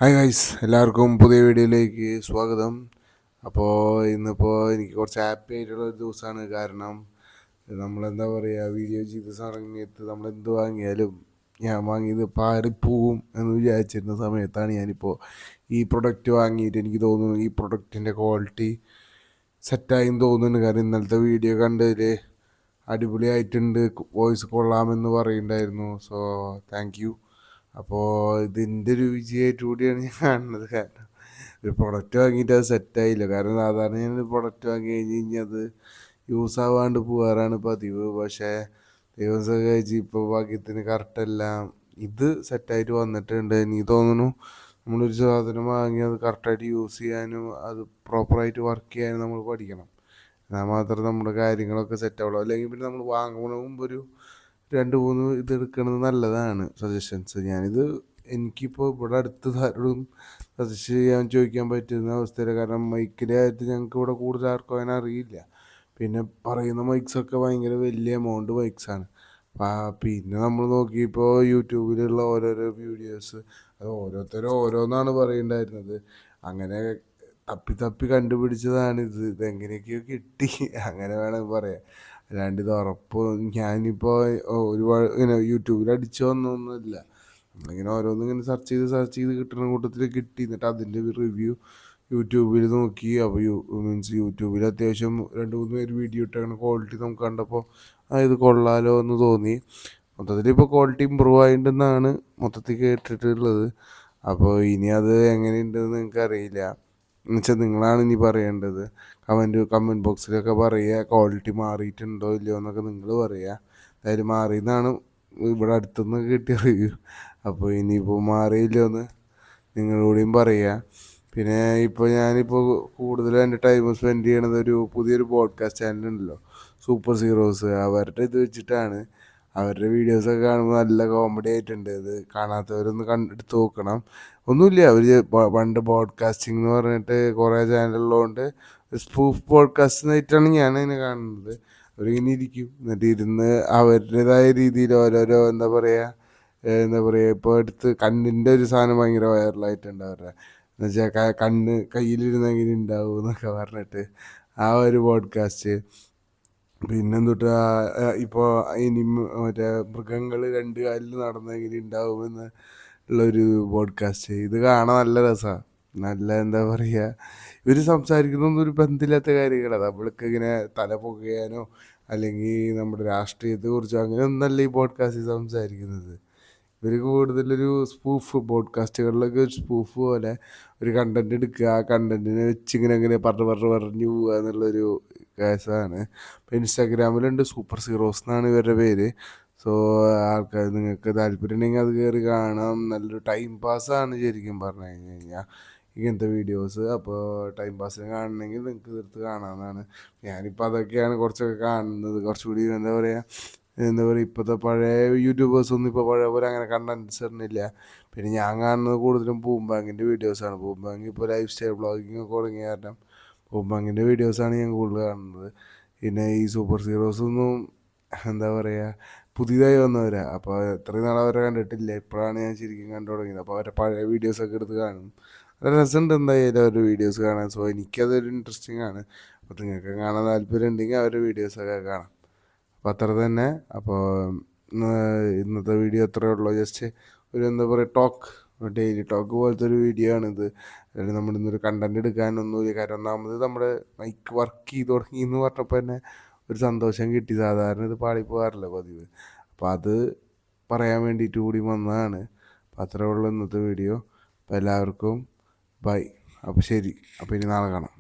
Hi guys, എല്ലാവർക്കും പുതിയ വീഡിയോയിലേക്ക് സ്വാഗതം. അപ്പോൾ ഇന്നിപ്പോൾ എനിക്ക് കുറച്ച് ഹാപ്പി ആയിട്ടുള്ള ഒരു ദിവസമാണ്. കാരണം നമ്മളെന്താ പറയുക, വീഡിയോ ചെയ്ത സമയത്ത് നമ്മളെന്ത് വാങ്ങിയാലും ഞാൻ വാങ്ങിയത് പാറിപ്പോവും എന്ന് വിചാരിച്ചിരുന്ന സമയത്താണ് ഞാനിപ്പോൾ ഈ പ്രൊഡക്റ്റ് വാങ്ങിയിട്ട് എനിക്ക് തോന്നുന്നു ഈ പ്രൊഡക്റ്റിൻ്റെ ക്വാളിറ്റി സെറ്റായി തോന്നുന്നുണ്ട്. കാരണം ഇന്നലത്തെ വീഡിയോ കണ്ടതിൽ അടിപൊളിയായിട്ടുണ്ട്, വോയിസ് കൊള്ളാമെന്ന് പറയുന്നുണ്ടായിരുന്നു. So thank you. അപ്പോൾ ഇതിൻ്റെ ഒരു വിജയമായിട്ട് കൂടിയാണ് ഞാൻ കാണുന്നത്. കാരണം ഒരു പ്രൊഡക്റ്റ് വാങ്ങിയിട്ട് അത് സെറ്റായില്ല. കാരണം സാധാരണ ഞാൻ പ്രൊഡക്റ്റ് വാങ്ങി കഴിഞ്ഞ് കഴിഞ്ഞാൽ അത് യൂസ് ആവാണ്ട് പോകാറാണ് പതിവ്. പക്ഷേ ദിവസം കഴിച്ച് ഇപ്പോൾ ഭാഗ്യത്തിന് കറക്റ്റെല്ലാം ഇത് സെറ്റായിട്ട് വന്നിട്ടുണ്ട്. എനിക്ക് തോന്നുന്നു നമ്മളൊരു സാധനം വാങ്ങി അത് കറക്റ്റായിട്ട് യൂസ് ചെയ്യാനും അത് പ്രോപ്പറായിട്ട് വർക്ക് ചെയ്യാനും നമ്മൾ പഠിക്കണം. എന്നാൽ മാത്രമേ നമ്മുടെ കാര്യങ്ങളൊക്കെ സെറ്റാവുള്ളൂ. അല്ലെങ്കിൽ പിന്നെ നമ്മൾ വാങ്ങുന്നതിന് മുമ്പ് ഒരു 2-3 ഇത് എടുക്കുന്നത് നല്ലതാണ്. സജഷൻസ് ഞാനിത് എനിക്കിപ്പോൾ ഇവിടെ അടുത്ത് ആരോടും സജസ്റ്റ് ചോദിക്കാൻ പറ്റുന്ന അവസ്ഥയില്ല. കാരണം മൈക്കിൻ്റെ കാര്യത്തിൽ ഞങ്ങൾക്ക് ഇവിടെ കൂടുതൽ ആർക്കും അങ്ങനെ അറിയില്ല. പിന്നെ പറയുന്ന മൈക്സൊക്കെ ഭയങ്കര വലിയ എമൗണ്ട് മൈക്സാണ്. പിന്നെ നമ്മൾ നോക്കിയപ്പോൾ യൂട്യൂബിലുള്ള ഓരോരോ വീഡിയോസ് അത് ഓരോരുത്തരും ഓരോന്നാണ് പറയുന്നുണ്ടായിരുന്നത്. അങ്ങനെ തപ്പി തപ്പി കണ്ടുപിടിച്ചതാണിത്. ഇതെങ്ങനെയൊക്കെയോ കിട്ടി അങ്ങനെ വേണമെങ്കിൽ പറയാം. അല്ലാണ്ട് ഇത് ഉറപ്പ് ഞാനിപ്പോൾ ഒരുപാട് ഇങ്ങനെ യൂട്യൂബിൽ അടിച്ചു വന്നൊന്നുമില്ല. നമ്മളിങ്ങനെ ഓരോന്നിങ്ങനെ സെർച്ച് ചെയ്ത് കിട്ടുന്ന കൂട്ടത്തിൽ കിട്ടി. എന്നിട്ട് അതിൻ്റെ റിവ്യൂ യൂട്യൂബിൽ നോക്കി. അപ്പോൾ മീൻസ് യൂട്യൂബിൽ അത്യാവശ്യം 2-3 പേര് വീഡിയോ ഇട്ടങ്ങനെ ക്വാളിറ്റി നമുക്ക് കണ്ടപ്പോൾ ഇത് കൊള്ളാലോ എന്ന് തോന്നി. മൊത്തത്തിൽ ഇപ്പോൾ ക്വാളിറ്റി ഇമ്പ്രൂവ് ആയിട്ടുണ്ടെന്നാണ് മൊത്തത്തിൽ കേട്ടിട്ടുള്ളത്. അപ്പോൾ ഇനി അത് എങ്ങനെയുണ്ടെന്ന് നിങ്ങൾക്ക് അറിയില്ല. എന്നുവെച്ചാൽ നിങ്ങളാണ് ഇനി പറയേണ്ടത്. കമൻറ്റ് ബോക്സിലൊക്കെ പറയുക, ക്വാളിറ്റി മാറിയിട്ടുണ്ടോ ഇല്ലയോ എന്നൊക്കെ നിങ്ങൾ പറയുക. എന്തായാലും മാറിയെന്നാണ് ഇവിടെ അടുത്തുനിന്ന് കിട്ടിയ റിവ്യൂ. അപ്പോൾ ഇനിയിപ്പോൾ മാറിയില്ലോ എന്ന് നിങ്ങളോടെയും പറയുക. പിന്നെ ഞാനിപ്പോൾ കൂടുതലും എൻ്റെ ടൈം സ്പെൻഡ് ചെയ്യണത് ഒരു പുതിയൊരു പോഡ്കാസ്റ്റ് ചാനലുണ്ടല്ലോ, സൂപ്പർ സീറോസ്. അവരുടെ ഇത് വെച്ചിട്ടാണ്. അവരുടെ വീഡിയോസൊക്കെ കാണുമ്പോൾ നല്ല കോമഡി ആയിട്ടുണ്ട്. ഇത് കാണാത്തവരൊന്ന് എടുത്ത് നോക്കണം. ഒന്നുമില്ല, അവർ പണ്ട് പോഡ്കാസ്റ്റിംഗ് എന്ന് പറഞ്ഞിട്ട് കുറേ ചാനലുള്ളതുകൊണ്ട് സ്പൂഫ് പോഡ്കാസ്റ്റ് ആയിട്ടാണ് ഞാനതിനെ കാണുന്നത്. അവരിങ്ങനെ ഇരിക്കും, എന്നിട്ട് ഇരുന്ന് അവരുടേതായ രീതിയിൽ ഓരോരോ എന്താ പറയുക ഇപ്പോൾ എടുത്ത് കണ്ണിൻ്റെ ഒരു സാധനം ഭയങ്കര വൈറലായിട്ടുണ്ട് അവരുടെ. എന്നുവെച്ചാൽ കണ്ണ് കയ്യിലിരുന്ന് എങ്ങനെ ഉണ്ടാവും എന്നൊക്കെ പറഞ്ഞിട്ട് ആ ഒരു പോഡ്കാസ്റ്റ്. പിന്നെന്തൊട്ട് ഇപ്പോൾ ഇനി മറ്റേ മൃഗങ്ങൾ 2 കാലിൽ നടന്ന് എങ്ങനെ ഉണ്ടാവുമെന്ന് ഉള്ളൊരു പോഡ്കാസ്റ്റ്. ഇത് കാണാൻ നല്ല രസമാണ്. നല്ല എന്താ പറയുക, ഇവർ സംസാരിക്കുന്നൊന്നും ഒരു ബന്ധമില്ലാത്ത കാര്യങ്ങളാണ്. നമ്മൾക്ക് ഇങ്ങനെ തല പുകയാനോ അല്ലെങ്കിൽ നമ്മുടെ രാഷ്ട്രീയത്തെക്കുറിച്ചോ അങ്ങനെ ഒന്നല്ല ഈ പോഡ്കാസ്റ്റിൽ സംസാരിക്കുന്നത്. ഇവർ കൂടുതലൊരു സ്പൂഫ് പോഡ്കാസ്റ്റുകളിലൊക്കെ ഒരു സ്പൂഫ് പോലെ ഒരു കണ്ടന്റ് എടുക്കുക, ആ കണ്ടന്റിനെ വെച്ച് ഇങ്ങനെ പറഞ്ഞു പോവുക എന്നുള്ളൊരു കേസാണ്. ഇപ്പോൾ ഇൻസ്റ്റാഗ്രാമിലുണ്ട്, സൂപ്പർ സീറോസ് എന്നാണ് ഇവരുടെ പേര്. സോ ആൾക്കാർ നിങ്ങൾക്ക് താല്പര്യം ഉണ്ടെങ്കിൽ അത് കയറി കാണാം. നല്ലൊരു ടൈം പാസ്സാണ് ശരിക്കും പറഞ്ഞു കഴിഞ്ഞ് കഴിഞ്ഞാൽ ഇങ്ങനത്തെ വീഡിയോസ്. അപ്പോൾ ടൈം പാസ്സിന് കാണണമെങ്കിൽ നിങ്ങൾക്ക് തീർത്ത് കാണാവുന്നതാണ്. ഞാനിപ്പോൾ അതൊക്കെയാണ് കുറച്ചൊക്കെ കാണുന്നത്. കുറച്ചുകൂടി എന്താ പറയുക ഇപ്പോഴത്തെ പഴയ യൂട്യൂബേഴ്സൊന്നും ഇപ്പോൾ പഴയ പോലെ അങ്ങനെ കണ്ടൻസ് ഇടുന്നില്ല. പിന്നെ ഞാൻ കാണുന്നത് കൂടുതലും പൂമ്പാങ്ങിൻ്റെ വീഡിയോസാണ്. പൂമ്പാങ്ങി ഇപ്പോൾ ലൈഫ് സ്റ്റൈൽ വ്ളോഗിങ് ഒക്കെ തുടങ്ങിയ കാരണം പൂമ്പാങ്ങിൻ്റെ വീഡിയോസാണ് ഞാൻ കൂടുതൽ കാണുന്നത്. പിന്നെ ഈ സൂപ്പർ സീറോസൊന്നും എന്താ പറയുക പുതിയതായി വന്നവരാ. അപ്പോൾ എത്രയും നാൾ അവരെ കണ്ടിട്ടില്ല, ഇപ്പോഴാണ് ഞാൻ ശരിക്കും കണ്ടു തുടങ്ങിയത്. അപ്പോൾ അവരുടെ പഴയ വീഡിയോസൊക്കെ എടുത്ത് കാണും. നല്ല രസമുണ്ട് എന്തായാലും അവരുടെ വീഡിയോസ് കാണാൻ. സോ എനിക്കതൊരു ഇൻട്രസ്റ്റിംഗ് ആണ്. അപ്പോൾ നിങ്ങൾക്ക് കാണാൻ താല്പര്യം ഉണ്ടെങ്കിൽ അവരുടെ വീഡിയോസൊക്കെ കാണാം. അപ്പോൾ അത്ര തന്നെ. അപ്പോൾ ഇന്നത്തെ വീഡിയോ അത്രയേ ഉള്ളൂ. ജസ്റ്റ് ഒരു എന്താ പറയുക ഡെയിലി ടോക്ക് പോലത്തെ ഒരു വീഡിയോ ആണിത്. അതായത് നമ്മൾ ഇന്നൊരു കണ്ടന്റ് എടുക്കാനൊന്നുമില്ല. കാരണം ഒന്നാമത് നമ്മുടെ മൈക്ക് വർക്ക് ചെയ്ത് തുടങ്ങി എന്ന് പറഞ്ഞപ്പോൾ തന്നെ ഒരു സന്തോഷം കിട്ടി. സാധാരണ ഇത് പാളിപ്പോകാറില്ല പതിവ്. അപ്പോൾ അത് പറയാൻ വേണ്ടിയിട്ട് കൂടി വന്നതാണ്. അപ്പോൾ അത്രയേ ഉള്ളൂ ഇന്നത്തെ വീഡിയോ. അപ്പോൾ എല്ലാവർക്കും ബൈ. അപ്പോൾ ശരി. അപ്പോൾ ഇനി നാളെ കാണാം.